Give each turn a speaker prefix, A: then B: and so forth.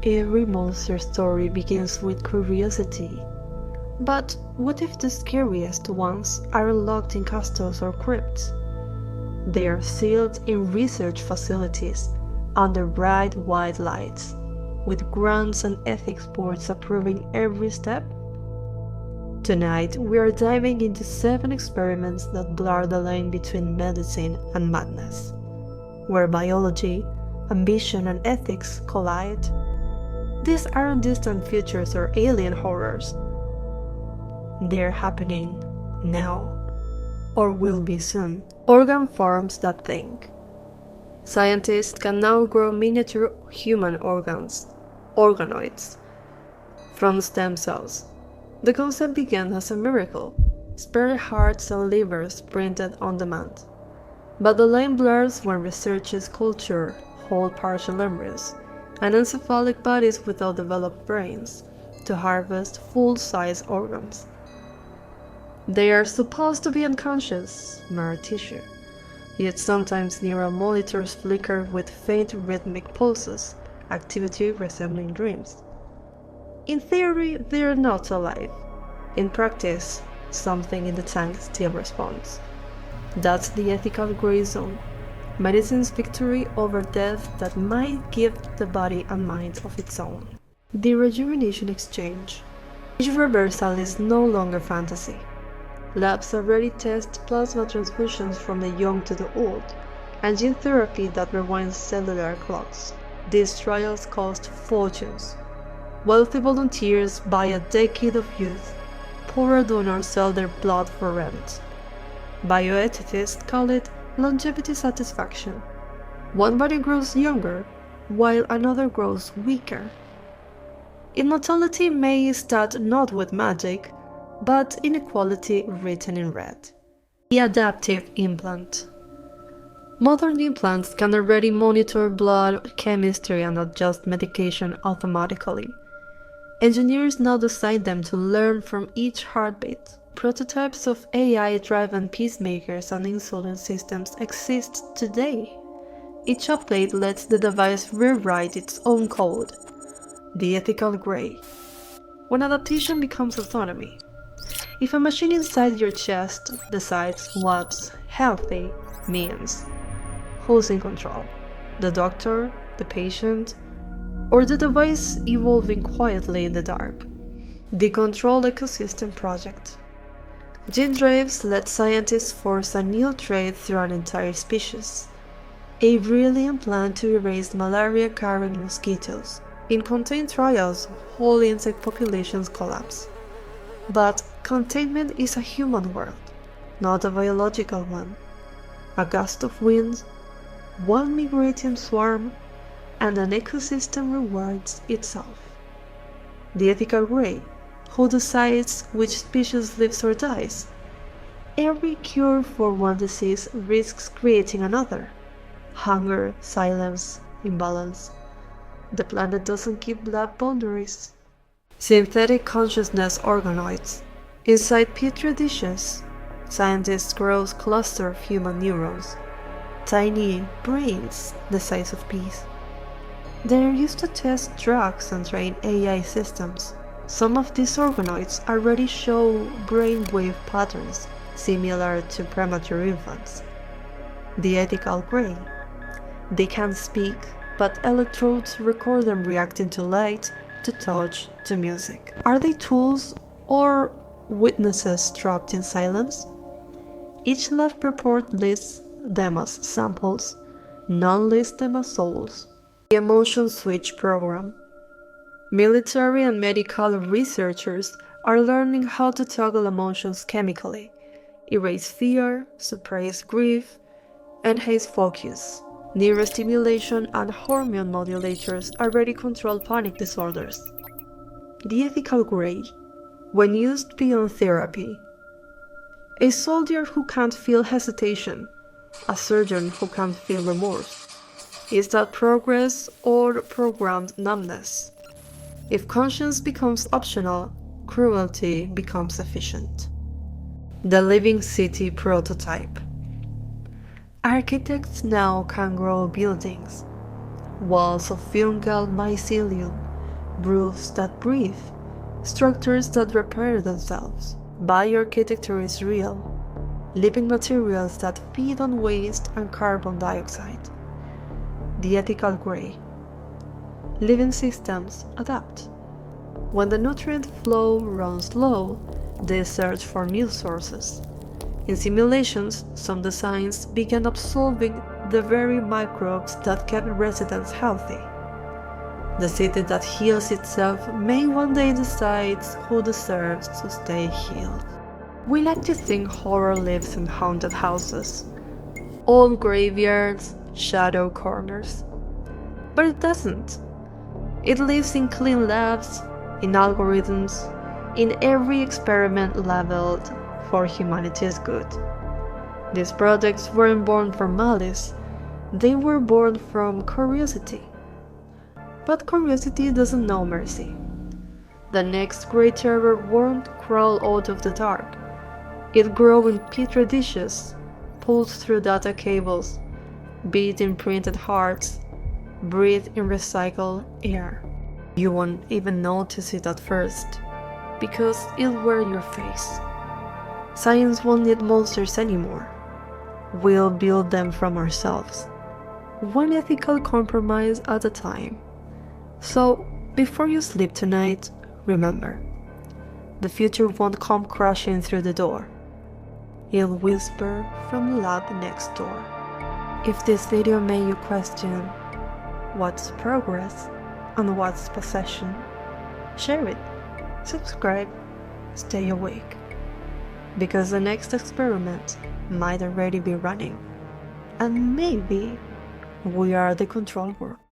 A: Every monster story begins with curiosity. But what if the scariest ones are locked in castles or crypts? They are sealed in research facilities under bright white lights, with grants and ethics boards approving every step. Tonight, we are diving into 7 experiments that blur the line between medicine and madness, where biology, ambition, and ethics collide. These aren't distant futures or alien horrors. They're happening now, or will be soon. Organ forms that think. Scientists can now grow miniature human organs, organoids, from stem cells. The concept began as a miracle, spare hearts and livers printed on demand. But the line blurs when researchers culture whole partial embryos and encephalic bodies without developed brains to harvest full-size organs. They are supposed to be unconscious, mere tissue, yet sometimes neural monitors flicker with faint rhythmic pulses, activity resembling dreams. In theory, they are not alive. In practice, something in the tank still responds. That's the ethical gray zone, medicine's victory over death that might give the body a mind of its own. The rejuvenation exchange. Age reversal is no longer fantasy. Labs already test plasma transfusions from the young to the old, and gene therapy that rewinds cellular clocks. These trials cost fortunes. Wealthy volunteers buy a decade of youth. Poorer donors sell their blood for rent. Bioethicists call it longevity satisfaction. One body grows younger, while another grows weaker. Immortality may start not with magic, but inequality written in red. The adaptive implant. Modern implants can already monitor blood chemistry and adjust medication automatically. Engineers now design them to learn from each heartbeat. Prototypes of AI-driven pacemakers and insulin systems exist today. Each update lets the device rewrite its own code. The ethical gray. When adaptation becomes autonomy. If a machine inside your chest decides what's healthy means, who's in control? The doctor, the patient, or the device evolving quietly in the dark? The Controlled Ecosystem Project. Gene drives let scientists force a new trait through an entire species. A brilliant plan to erase malaria-carrying mosquitoes. In contained trials, whole insect populations collapse. But containment is a human world, not a biological one. A gust of wind, one migrating swarm, and an ecosystem rewards itself. The ethical gray. Who decides which species lives or dies? Every cure for one disease risks creating another. Hunger, silence, imbalance. The planet doesn't keep lab boundaries. Synthetic consciousness organoids. Inside petri dishes, scientists grow clusters of human neurons, tiny brains the size of peas. They are used to test drugs and train AI systems. Some of these organoids already show brainwave patterns similar to premature infants. The ethical gray. They can't speak, but electrodes record them reacting to light, to touch, to music. Are they tools or witnesses trapped in silence? Each lab report lists them as samples, none lists them as souls. The Emotion Switch Program. Military and medical researchers are learning how to toggle emotions chemically, erase fear, suppress grief, enhance focus. Neurostimulation and hormone modulators already control panic disorders. The ethical gray. When used beyond therapy. A soldier who can't feel hesitation. A surgeon who can't feel remorse. Is that progress or programmed numbness? If conscience becomes optional, cruelty becomes efficient. The Living City Prototype. Architects now can grow buildings, walls of fungal mycelium, roofs that breathe, structures that repair themselves. Bioarchitecture is real, living materials that feed on waste and carbon dioxide. The ethical gray. Living systems adapt. When the nutrient flow runs low, they search for new sources. In simulations, some designs began absorbing the very microbes that kept residents healthy. The city that heals itself may one day decide who deserves to stay healed. We like to think horror lives in haunted houses, old graveyards, shadow corners. But it doesn't. It lives in clean labs, in algorithms, in every experiment leveled for humanity's good. These projects weren't born from malice, they were born from curiosity. But curiosity doesn't know mercy. The next great terror won't crawl out of the dark. It grows in petri dishes, pulls through data cables, beats in printed hearts, breathes in recycled air. You won't even notice it at first, because it'll wear your face. Science won't need monsters anymore. We'll build them from ourselves, one ethical compromise at a time. So, before you sleep tonight, remember, the future won't come crashing through the door. It'll whisper from the lab next door. If this video made you question what's progress and what's possession, share it, subscribe, stay awake. Because the next experiment might already be running, and maybe we are the control group.